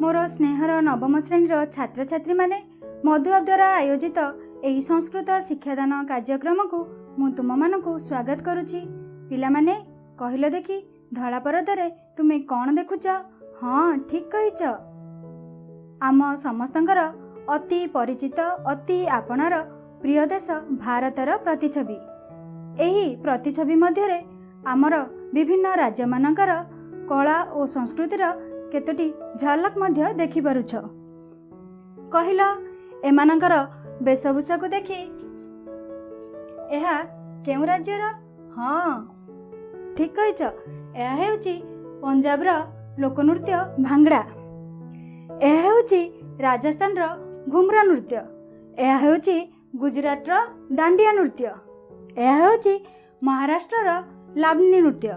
मोर स्नेहर नवम श्रेणीर छात्र छात्री माने मधुआब द्वारा आयोजित एही संस्कृत शिक्षादान कार्यक्रम को मु तुम मानकु स्वागत करुछि। पिला माने कहिलो देखि धला परदारे तुमे कौन देखुच? हाँ ठीक कहिच। आम समस्तंकर अति परिचित अति आपणार प्रिय देश भारतर प्रतिछवि। एही प्रतिछवि मध्यरे आमर विभिन्न राज्य मानकर कला और संस्कृतिर केतोटी झलक मध्य देखि पारुछ। कहिला एमानकर वेशभूषा को देखि एहा केउ राज्यर? हाँ ठीक कहिछ, एहा हेउची पंजाब रो लोकनृत्य भांगड़ा, एहा हेउची राजस्थान रो घुमरा नृत्य, एहा हेउची गुजरात रो दांडिया नृत्य, एहा हेउची महाराष्ट्र रो लावणी नृत्य,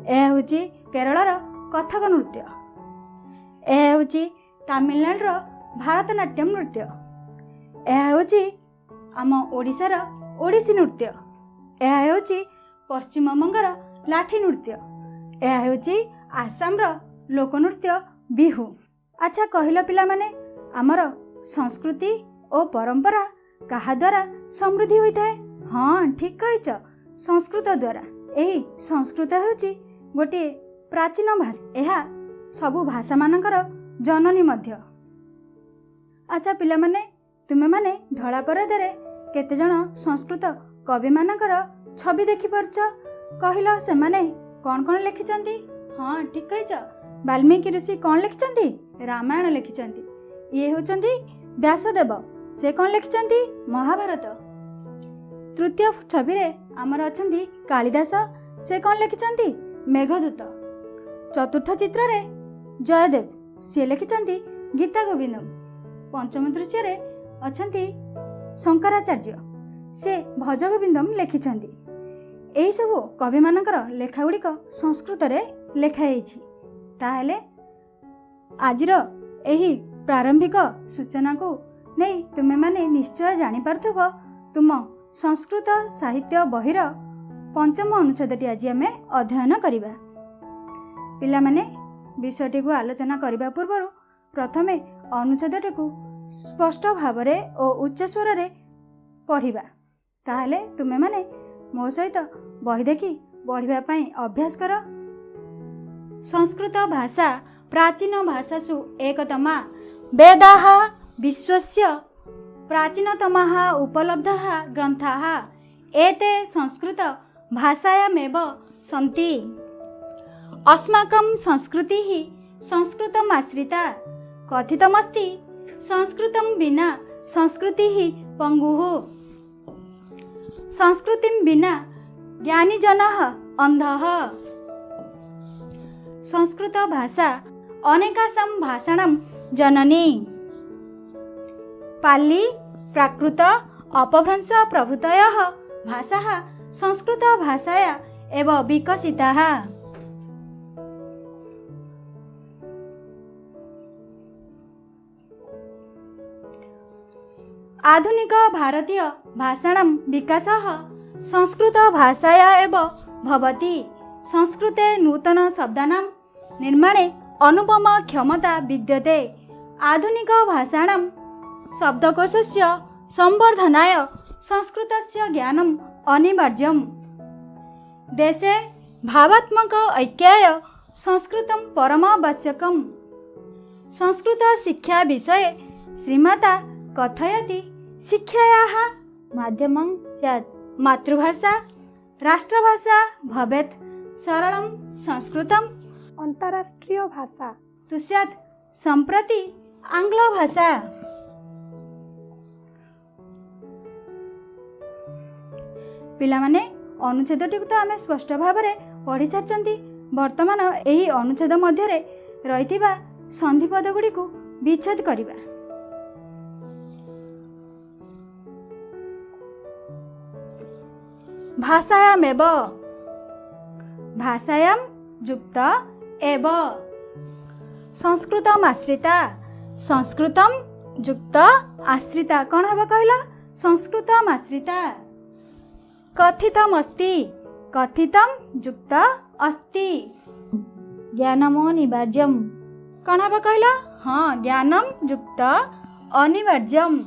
एहा हेउची केरल रो कथक नृत्य, एहा हेउची तमिलनाडु रो भारतनाट्यम नृत्य, एहा हेउची आम ओडिसा रो ओडिसी नृत्य, एहा हेउची पश्चिम बंगार लाठी नृत्य, एहा हेउची आसाम रो लोकनृत्य बिहू। अच्छा कहिला पिला माने आमर संस्कृति और परंपरा कहा द्वारा समृद्धि होइଥାଏ? हाँ ठीक कहिछ, संस्कृत द्वारा। एही संस्कृत हेउची गोटे प्राचीन भाषा, एहा सबु भाषा मानकर जननी मध्य। अच्छा पिला माने तुमे माने धला परदारे केते जण संस्कृत कवि मानकर छवि देखि परछ? कहिला सेमाने कौन कौन लिखिचंती? हाँ ठीक कहिछ, वाल्मीकि ऋषि कौन लिखिचंती? रामायण लिखिचंती। ये होचंती व्यासदेव, से कौन लिखिचंती? महाभारत। तृतीय छवि रे आमर अछंती कालिदास, से कौन लिखिचंती? मेघदूत। चतुर्थ चित्र रे जयदेव, से लिखिचंती गीता गोविंदम। पंचम दृश्य रे अछंती शंकराचार्य, से भज गोविंदम लिखिचंती। एही सबु कवि मानकर लेखा गुड़िक संस्कृत रे लेखा हेछि। ताहेले आजिर एही प्रारंभिक सूचना को नहीं तुमे माने निश्चय जानि पारथुबो तुम संस्कृत साहित्य बहिर पंचम अनुच्छेदटी आज आमे अध्ययन करिबा। पिला माने विषयटी को आलोचना करबा पूर्व प्रथमे अनुच्छेदटी को स्पष्ट भाव रे और उच्च स्वर रे पढ़िबा। ताहले तुमे माने मो सहित बही देखि पढ़िबा पई अभ्यास कर। संस्कृत भाषा प्राचीन भाषासु एकतमा, वेदाः विश्वस्य प्राचीनतमाः उपलब्धाः ग्रन्थाः एते संस्कृत भाषायामेव सन्ति। अस्माकं संस्कृतिः संस्कृतमाश्रिता। कथितमस्ति संस्कृतं विना संस्कृतिः पंगुः, संस्कृतिं विना ज्ञानी जनः अंधः। संस्कृत भाषा अनेकासां भाषाणां जननी। पाली प्राकृत अपभ्रंश प्रभृतयः भाषाः संस्कृत भाषाया एव विकसिताः। आधुनिक भारतीय भाषाणां विकासः संस्कृत भाषाया एव भवति। संस्कृते नूतन शब्दानां निर्माणे अनुपम क्षमता विद्यते। आधुनिक भाषाणां शब्दकोशस्य संवर्धनाय संस्कृतस्य ज्ञानम् अनिवार्यम्। देशे भावात्मक ऐक्याय संस्कृतं परमावश्यकम्। संस्कृत शिक्षा विषये श्रीमाता कथयति शिक्षायाः माध्यमं स्यात् मातृभाषा राष्ट्रभाषा भवेत्, सरलं संस्कृतम् अंतरराष्ट्रीय भाषा तु स्यात् सम्प्रति आंग्ल भाषा। पिला माने अनुच्छेदटी तो आमे स्पष्ट भाव में पढ़ी सारचंती। वर्तमान एही अनुच्छेद मध्यरे रहिथिबा संधिपद गुडी को विच्छेद करिबा। भाषायामेव, भाषायां युक्त एव, संस्कृतमाश्रिता, संस्कृतं युक्त आश्रिता। कौन हबा कहला? संस्कृतमाश्रिता। कथितमस्ति, कथितं युक्त अस्ति। ज्ञानमनिवार्यम्, କ'ଣ ହେବ କହିଲ? ହଁ, ଜ୍ଞାନମ୍ ଯୁକ୍ତ ଅନିବାର୍ଯ୍ୟମ୍,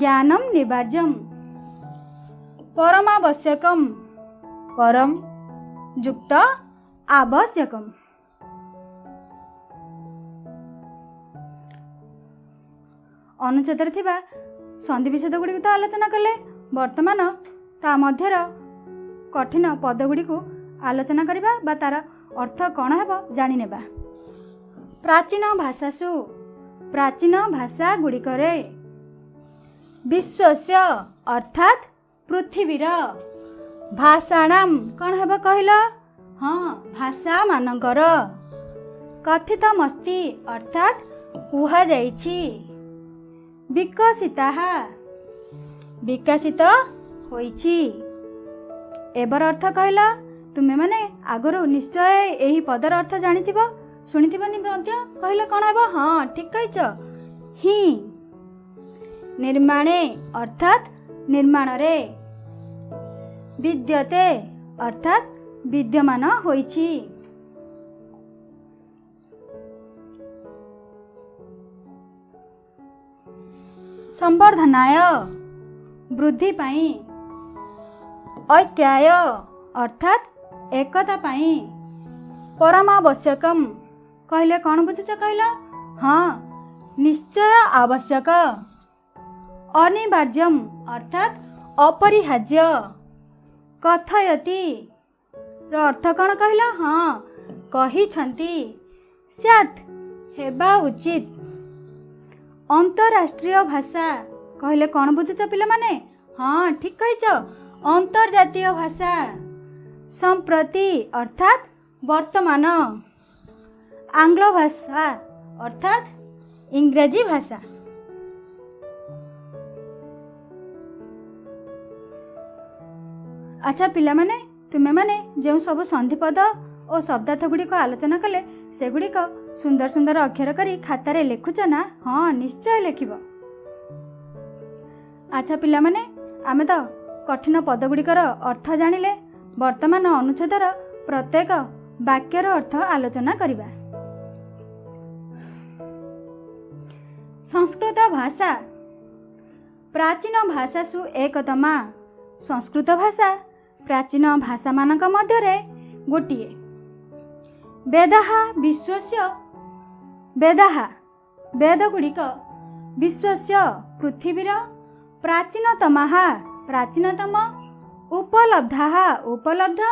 ଜ୍ଞାନମ୍ ନିବାର୍ଯ୍ୟମ୍, ପରମାବଶ୍ୟକମ୍, ପରମ୍ ଯୁକ୍ତ ଆବଶ୍ୟକମ୍। ଅନୁଚ୍ଛେଦରେ ଥିବା ସନ୍ଧିବିଚ୍ଛେଦ ଗୁଡ଼ିକୁ ତ ଆଲୋଚନା କଲେ, ବର୍ତ୍ତମାନ ତା ମଧ୍ୟର କଠିନ ପଦ ଗୁଡ଼ିକୁ ଆଲୋଚନା କରିବା ବା ତାର ଅର୍ଥ କ'ଣ ହେବ ଜାଣିନେବା। ପ୍ରାଚୀନ ଭାଷାସୁ, ପ୍ରାଚୀନ ଭାଷା ଗୁଡ଼ିକରେ, ବିଶ୍ୱସ୍ୟ ଅର୍ଥାତ୍ ପୃଥିବୀର, ଭାଷାଣାମ୍ କ'ଣ ହେବ କହିଲ? ହଁ, ଭାଷାମାନଙ୍କର, କଥିତମସ୍ତି ଅର୍ଥାତ୍ କୁହାଯାଇଛି, ବିକଶିତାଃ ବିକଶିତ ହୋଇଛି। ଏବର ଅର୍ଥ କହିଲ? ତୁମେମାନେ ଆଗରୁ ନିଶ୍ଚୟ ଏହି ପଦର ଅର୍ଥ ଜାଣିଥିବ, ଶୁଣିଥିବନି ମଧ୍ୟ। କହିଲ କ'ଣ ହେବ? ହଁ, ଠିକ୍ କହିଛ। ହିଁ, ନିର୍ମାଣେ ଅର୍ଥାତ୍ ନିର୍ମାଣରେ, ବିଦ୍ୟତେ ଅର୍ଥାତ୍ ବିଦ୍ୟମାନ ହୋଇଛି। ସମ୍ବର୍ଦ୍ଧନାୟ ବୃଦ୍ଧି ପାଇଁ, ଐକ୍ୟାୟ ଅର୍ଥାତ୍ ଏକତା ପାଇଁ, ପରମାବଶ୍ୟକମ୍ କହିଲେ କ'ଣ ବୁଝୁଛ କହିଲ? ହଁ, ନିଶ୍ଚୟ ଆବଶ୍ୟକ, ଅନିବାର୍ଯ୍ୟମ୍ ଅର୍ଥାତ୍ ଅପରିହାର୍ଯ୍ୟ, କଥୟତି ର ଅର୍ଥ କ'ଣ କହିଲ? ହଁ, କହିଛନ୍ତି, ସ୍ୟାତ୍ ହେବା ଉଚିତ, ଅନ୍ତରାଷ୍ଟ୍ରୀୟ ଭାଷା କହିଲେ କ'ଣ ବୁଝୁଛ ପିଲାମାନେ? ହଁ, ଠିକ୍ କହିଛ, ଅନ୍ତର୍ଜାତୀୟ ଭାଷା, ସମ୍ପ୍ରତି ଅର୍ଥାତ୍ ବର୍ତ୍ତମାନ, ଆଙ୍ଗ୍ଳ ଭାଷା ଅର୍ଥାତ୍ ଇଂରାଜୀ ଭାଷା। ଆଚ୍ଛା ପିଲାମାନେ, ତୁମେମାନେ ଯେଉଁ ସବୁ ସନ୍ଧିପଦ ଓ ଶବ୍ଦାର୍ଥ ଗୁଡ଼ିକ ଆଲୋଚନା କଲେ, ସେଗୁଡ଼ିକ ସୁନ୍ଦର ସୁନ୍ଦର ଅକ୍ଷର କରି ଖାତାରେ ଲେଖୁଛ ନା? ହଁ, ନିଶ୍ଚୟ ଲେଖିବ। ଆଚ୍ଛା ପିଲାମାନେ, ଆମେ ତ କଠିନ ପଦ ଗୁଡ଼ିକର ଅର୍ଥ ଜାଣିଲେ, ବର୍ତ୍ତମାନ ଅନୁଚ୍ଛେଦର ପ୍ରତ୍ୟେକ ବାକ୍ୟର ଅର୍ଥ ଆଲୋଚନା କରିବା। ସଂସ୍କୃତ ଭାଷା, ପ୍ରାଚୀନ ଭାଷାସୁ ଏକତମା, ସଂସ୍କୃତ ଭାଷା ପ୍ରାଚୀନ ଭାଷାମାନଙ୍କ ମଧ୍ୟରେ ଗୋଟିଏ। ବେଦାଃ ବିଶ୍ୱସ୍ୟ, ବେଦାଃ ବେଦଗୁଡ଼ିକ, ବିଶ୍ୱସ୍ୟ ପୃଥିବୀର, ପ୍ରାଚୀନତମାଃ ପ୍ରାଚୀନତମ, ଉପଲବ୍ଧାଃ ଉପଲବ୍ଧ,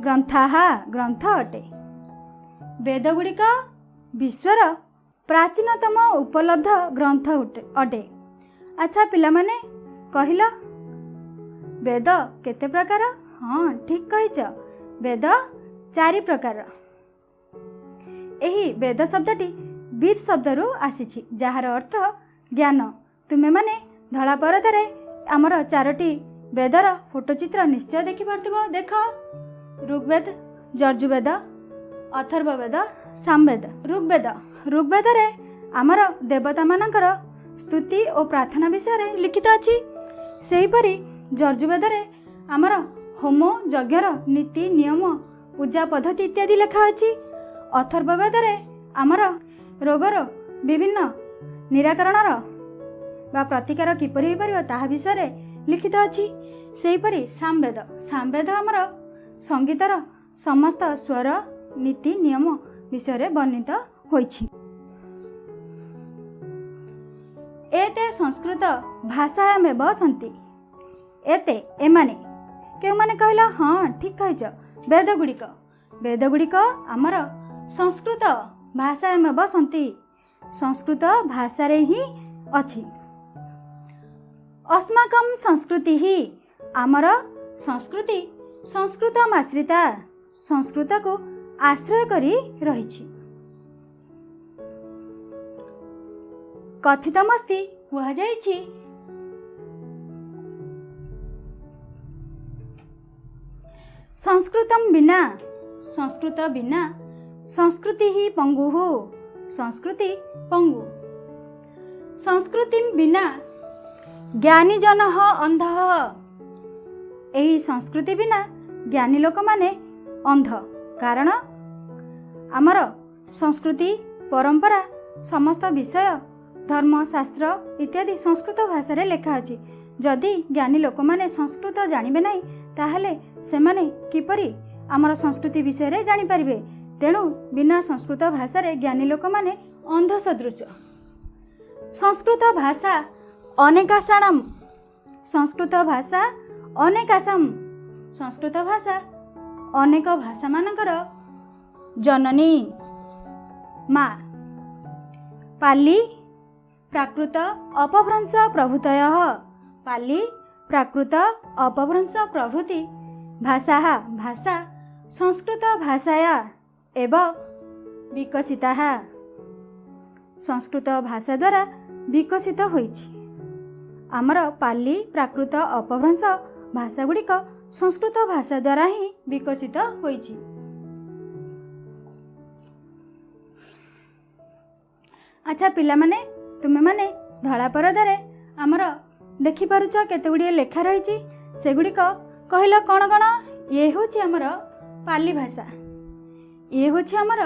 ଗ୍ରନ୍ଥାଃ ଗ୍ରନ୍ଥ ଅଟେ। ବେଦଗୁଡ଼ିକ ବିଶ୍ୱର ପ୍ରାଚୀନତମ ଉପଲବ୍ଧ ଗ୍ରନ୍ଥ ଅଟେ। ଆଚ୍ଛା ପିଲାମାନେ, କହିଲ ବେଦ କେତେ ପ୍ରକାର? ହଁ, ଠିକ୍ କହିଛ, ବେଦ 4 ପ୍ରକାର। ଏହି ବେଦ ଶବ୍ଦଟି ବିଦ୍ ଶବ୍ଦରୁ ଆସିଛି, ଯାହାର ଅର୍ଥ ଜ୍ଞାନ। ତୁମେମାନେ ଧଳା ପରଦାରେ ଆମର 4ଟି ବେଦର ଫଟୋଚିତ୍ର ନିଶ୍ଚୟ ଦେଖିପାରୁଥିବ। ଦେଖ, ଋଗ୍ବେଦ, ଯଜୁର୍ବେଦ, ଅଥର୍ବବେଦ, ସାମବେଦ। ଋଗ୍ବେଦରେ ଆମର ଦେବତାମାନଙ୍କର ସ୍ତୁତି ଓ ପ୍ରାର୍ଥନା ବିଷୟରେ ଲିଖିତ ଅଛି। ସେହିପରି ଯଜୁର୍ବେଦରେ ଆମର ହୋମ ଯଜ୍ଞର ନୀତି ନିୟମ, ପୂଜା ପଦ୍ଧତି ଇତ୍ୟାଦି ଲେଖା ଅଛି। ଅଥର୍ବବେଦରେ ଆମର ରୋଗର ବିଭିନ୍ନ ନିରାକରଣର ବା ପ୍ରତିକାର କିପରି ହୋଇପାରିବ ତାହା ବିଷୟରେ ଲିଖିତ ଅଛି। ସେହିପରି ସାମବେଦ ଆମର ସଙ୍ଗୀତର ସମସ୍ତ ସ୍ୱର, ନୀତି ନିୟମ ବିଷୟରେ ବର୍ଣ୍ଣିତ ହୋଇଛି। ଏତେ ସଂସ୍କୃତ ଭାଷାୟାମେବ ସନ୍ତି, ଏତେ ଏମାନେ କେଉଁମାନେ କହିଲ? ହଁ, ଠିକ୍ କହିଛ, ବେଦଗୁଡ଼ିକ ଆମର ସଂସ୍କୃତ ଭାଷାୟାମେବ ସନ୍ତି, ସଂସ୍କୃତ ଭାଷାରେ ହିଁ ଅଛି। अस्माकं संस्कृतिः, ଆମର ସଂସ୍କୃତି ସଂସ୍କୃତମାଶ୍ରିତା, ସଂସ୍କୃତକୁ ଆଶ୍ରୟ କରି ରହିଛି। କଥିତମସ୍ତି କୁହାଯାଇଛି, ସଂସ୍କୃତଂ ବିନା, ସଂସ୍କୃତ ବିନା ସଂସ୍କୃତିଃ ପଙ୍ଗୁଃ, ସଂସ୍କୃତି ପଙ୍ଗୁ, ସଂସ୍କୃତିଂ ବିନା ଜ୍ଞାନୀଜନଃ ଅନ୍ଧଃ, ଏହି ସଂସ୍କୃତି ବିନା ଜ୍ଞାନୀ ଲୋକମାନେ ଅନ୍ଧ। କାରଣ ଆମର ସଂସ୍କୃତି परंपरा समस्त विषय धर्म शास्त्र इत्यादि संस्कृत भाषा लेखा अछि। जदि ज्ञानी लोक माने संस्कृत जानिबे नहीं ताहले सेमाने किपरि आमर संस्कृति विषय रे जानि परिबे। तेणु बिना संस्कृत भाषा रे ज्ञानी लोक माने अंध सदृश। संस्कृत भाषा अनेकासानम, संस्कृत भाषा अनेकासाम, संस्कृत भाषा अनेक भाषा मानकर जननी माँ। पाली प्राकृत अपभ्रंश प्रभृतयः, पाली प्राकृत अपभ्रंश प्रभृति भाषाः भाषा संस्कृत भाषाया एव विकसिताः, संस्कृत भाषा द्वारा विकसित होइछि। आमर पाली प्राकृत अपभ्रंश भाषा गुड़िक संस्कृत भाषा द्वारा ही विकसित होइछि। अच्छा पिला माने तुमे माने धड़ा परदारे आमर देखि पारुछ केते गुड़िए लेखा रही सेगुड़िक कहल कौन कौन। ये हूँ आमर पाली भाषा, ये हूँ आमर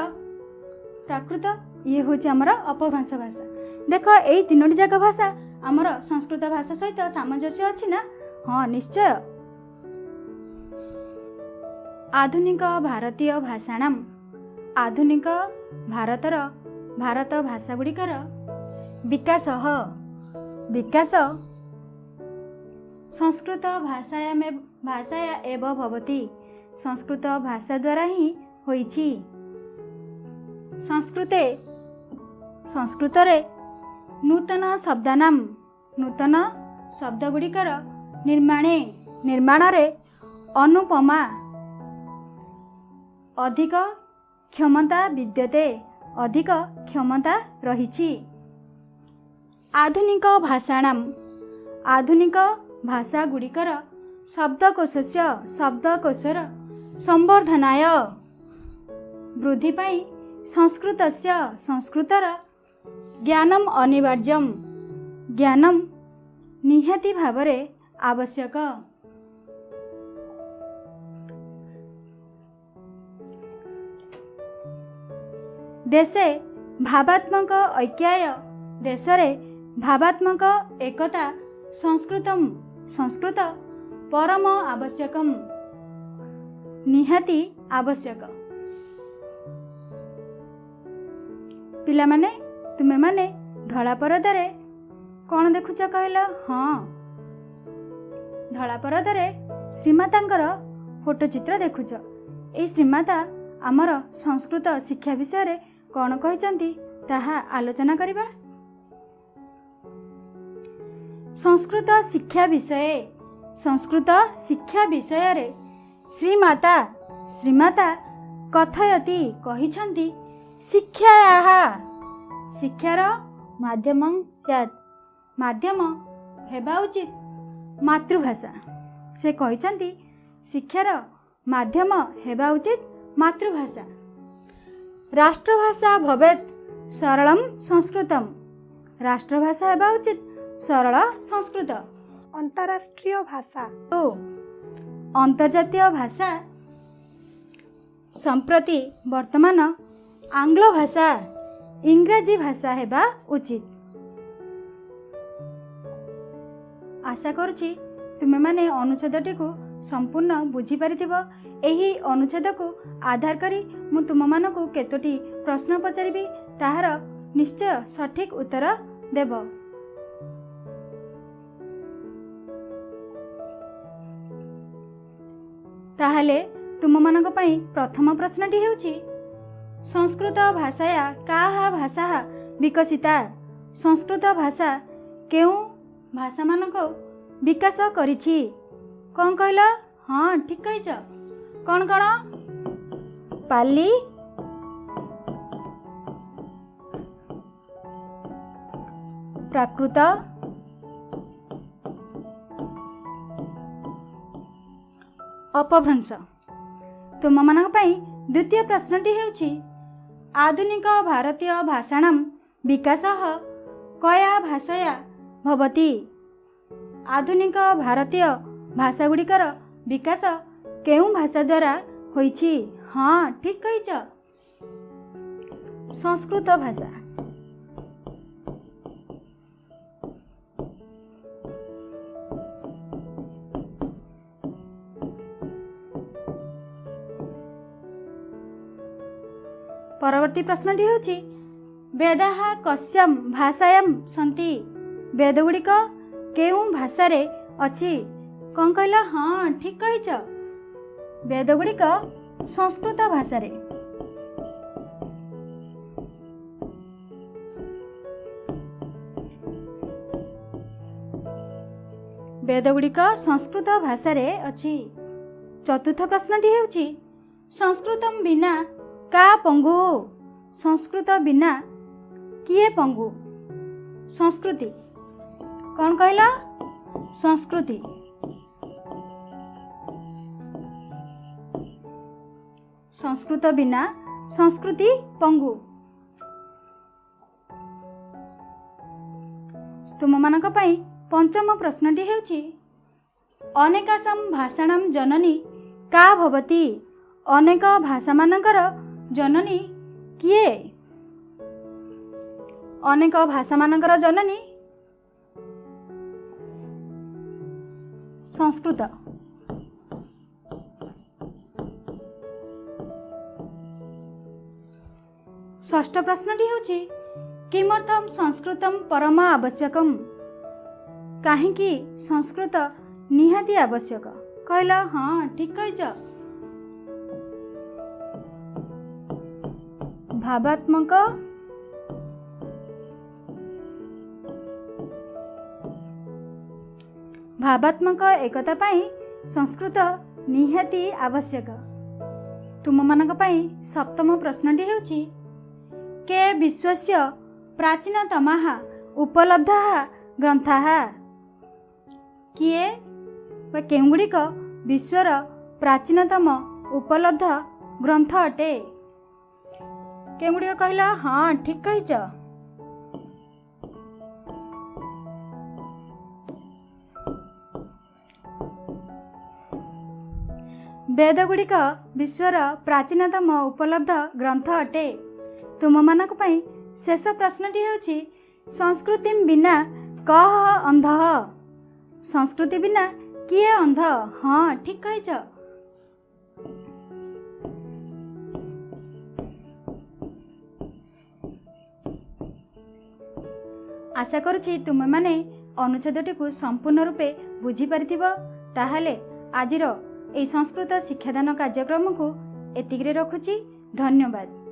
प्राकृत, ये हूँ आमर अपभ्रंश भाषा। देख यही तीनोटी जाक भाषा आमर संस्कृत भाषा सहित सामंजस्य अछि ना? हाँ निश्चय। आधुनिक भारतीय भाषाणाम, आधुनिक भारतर भारत भाषा गुड़िकर विकास विकास संस्कृत भाषाया एव भवति, संस्कृत भाषा द्वारा ही होइछि। संस्कृते संस्कृतरे नूतन शब्दानाम, नूतन शब्द गुड़िकर निर्माणरे अनुपमा अधिक क्षमता विद्यते, अधिक क्षमता रहिछि। आधुनिक भाषाणाम, आधुनिक भाषा गुड़िकर शब्दकोशस्य शब्दकोशर संवर्धनाय वृद्धि पाई संस्कृतस्य संस्कृतर ज्ञानम अनिवार्यम, ज्ञानम निहाती भावरे आवश्यक। देशे भावात्मक ऐक्याय, देशरे भावात्मक एकता संस्कृतम संस्कृत परम आवश्यकम, निहाती आवश्यक। पिला माने तुमे माने धड़ा परदारे कौन देखुच कहल? हाँ धड़ा परदारे श्रीमातांकर फोटो चित्र देखुच। ए श्रीमाता आमर संस्कृत शिक्षा विषय रे कौन कहिचंती ताहा आलोचना करिबा। संस्कृत शिक्षा विषय, संस्कृत शिक्षा विषय रे श्रीमाता श्रीमाता कथयति कहिछंती शिक्षायाः शिक्षार माध्यमं स्यात्, माध्यम हेबा उचित मातृभाषा। से कहिछंती शिक्षार माध्यम हेबा उचित मातृभाषा। राष्ट्रभाषा भवेत् सरलम संस्कृतम, राष्ट्रभाषा हेबा उचित सरल संस्कृत। अंतरराष्ट्रीय भाषा तो अंतर्जातीय भाषा संप्रति वर्तमान आंग्ल भाषा इंग्राजी भाषा हेबा उचित। आशा करुछि तुमे माने अनुच्छेदटी को संपूर्ण बुझी पारिथिबो। एही अनुच्छेद को आधार करी मु तुम मानकु केतोटी प्रश्न पचारिबी, ताहार निश्चय सठिक उत्तर देब। ताहले तुम मानक पई प्रथम प्रश्नटी हेउची संस्कृत भाषाया काहा भाषा विकसिता, संस्कृत भाषा केउ भाषा मानक विकास करिछि। कौन कहल? हाँ ठीक कहिछ। कौन कौन? पाली, प्राकृत, अपभ्रंश। तुम मानक पई द्वितीय प्रश्नटी हेउछि आधुनिक भारतीय भाषाणाम विकासः कया भाषया भवति। आधुनिक भारतीय भाषा गुड़िकर विकास केउ भाषा द्वारा होइछि। हाँ ठीक कहिछ। ସଂସ୍କୃତ ଭାଷା। ପରବର୍ତ୍ତୀ ପ୍ରଶ୍ନଟି ହେଉଛି ବେଦାଃ କସ୍ୟାଂ ଭାଷାୟାଂ ସନ୍ତି। ବେଦ ଗୁଡ଼ିକ କେଉଁ ଭାଷାରେ ଅଛି? କ'ଣ କହିଲ? ହଁ, ଠିକ୍ କହିଛ। ବେଦ ଗୁଡ଼ିକ ସଂସ୍କୃତ ଭାଷାରେ। ବେଦ ଗୁଡ଼ିକ ସଂସ୍କୃତ ଭାଷାରେ ଅଛି। ଚତୁର୍ଥ ପ୍ରଶ୍ନଟି ହେଉଛି ସଂସ୍କୃତଂ ବିନା କା ପଙ୍ଗୁ। ସଂସ୍କୃତ ବିନା କିଏ ପଙ୍ଗୁ? ସଂସ୍କୃତି। କ'ଣ କହିଲ? ସଂସ୍କୃତି। ସଂସ୍କୃତ ବିନା ସଂସ୍କୃତି ପଙ୍ଗୁ। ତୁମମାନଙ୍କ ପାଇଁ ପଞ୍ଚମ ପ୍ରଶ୍ନଟି ହେଉଛି ଅନେକାସାଂ ଭାଷାଣାଂ ଜନନୀ କା ଭବତି। ଅନେକ ଭାଷାମାନଙ୍କର ଜନନୀ କିଏ? ଅନେକ ଭାଷାମାନଙ୍କର ଜନନୀ ସଂସ୍କୃତ। ଷଷ୍ଠ ପ୍ରଶ୍ନଟି ହେଉଛି କିମर्थं ସଂସ୍କୃତଂ ପରମ ଆବଶ୍ୟକମ୍। କାହିଁକି ସଂସ୍କୃତ ନିହାତି ଆବଶ୍ୟକ? କହିଲ? ହଁ, ଠିକ୍ କହିଛ। ଭାବାତ୍ମକ ଏକତା ପାଇଁ ସଂସ୍କୃତ ନିହାତି ଆବଶ୍ୟକ। ତୁମମାନଙ୍କ ପାଇଁ ସପ୍ତମ ପ୍ରଶ୍ନଟି ହେଉଛି କେ ବିଶ୍ୱସ୍ୟ ପ୍ରାଚୀନତମାଃ ଉପଲବ୍ଧାଃ ଗ୍ରନ୍ଥାଃ। କିଏ ବା କେଉଁଗୁଡ଼ିକ ବିଶ୍ୱର ପ୍ରାଚୀନତମ ଉପଲବ୍ଧ ଗ୍ରନ୍ଥ ଅଟେ? କେଉଁଗୁଡ଼ିକ କହିଲ? ହଁ, ଠିକ୍ କହିଛ। ବେଦ ଗୁଡ଼ିକ ବିଶ୍ୱର ପ୍ରାଚୀନତମ ଉପଲବ୍ଧ ଗ୍ରନ୍ଥ ଅଟେ। ତୁମମାନଙ୍କ ପାଇଁ ଶେଷ ପ୍ରଶ୍ନଟି ହେଉଛି ସଂସ୍କୃତି ବିନା କଃ ଅନ୍ଧଃ। ସଂସ୍କୃତି ବିନା କିଏ ଅନ୍ଧ? ହଁ, ଠିକ୍ କହିଛ। ଆଶା କରୁଛି ତୁମେମାନେ ଅନୁଚ୍ଛେଦଟିକୁ ସମ୍ପୂର୍ଣ୍ଣ ରୂପେ ବୁଝିପାରିଥିବ। ତାହେଲେ ଆଜିର ଏହି ସଂସ୍କୃତ ଶିକ୍ଷାଦାନ କାର୍ଯ୍ୟକ୍ରମକୁ ଏତିକିରେ ରଖୁଛି। ଧନ୍ୟବାଦ।